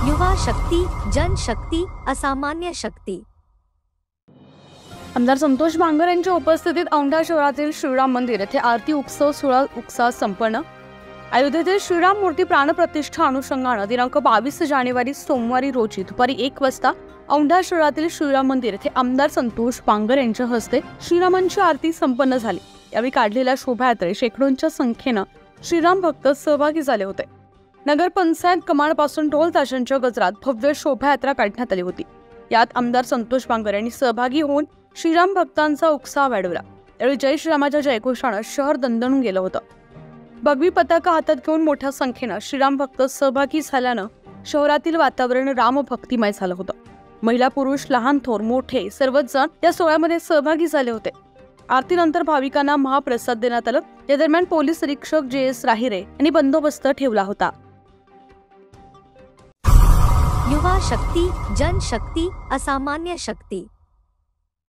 युवा शक्ती, जनशक्ती, असामान्य शक्ती। आमदार संतोष बांगर यांच्या उपस्थितीत औंढा शहरातील श्रीराम मंदिर येथे आरती उत्सव सोहळा उत्साहात संपन्न। अयोध्येतील श्रीराम मूर्ती प्राणप्रतिष्ठा अनुषंगाने दिनांक 22 जानेवारी सोमवारी रोजी दुपारी 1 वाजता औंढा शहरातील श्रीराम मंदिर येथे आमदार संतोष बांगर यांच्या हस्ते श्रीरामांची आरती संपन्न झाली। यावेळी काढलेल्या शोभायात्रेत शेकडोंच्या संख्येने श्रीराम भक्त सहभागी झाले होते। नगर पंचायत कमांडपासून ढोल ताशांच्या गजरात भव्य शोभायात्रा काढण्यात आली होती। यात आमदार संतोष बांगर यांनी सहभागी होऊन श्रीराम भक्तांचा उत्साह वाढवला। यावेळी जय श्रीरामाच्या जयघोषाने शहर दणदणून गेलं होतं। भगवी पताका हातात घेऊन मोठ्या संख्येने श्रीराम भक्त सहभागी झाल्यानं शहरातील वातावरण रामभक्तिमय झालं होतं। महिला पुरुष लहान थोर मोठे सर्वच जण या सोहळ्यामध्ये सहभागी झाले होते। आरतीनंतर भाविकांना महाप्रसाद देण्यात आला। या दरम्यान पोलीस निरीक्षक JS राहिरे यांनी बंदोबस्त ठेवला होता। युवा शक्ती, जनशक्ती, असामान्य शक्ती।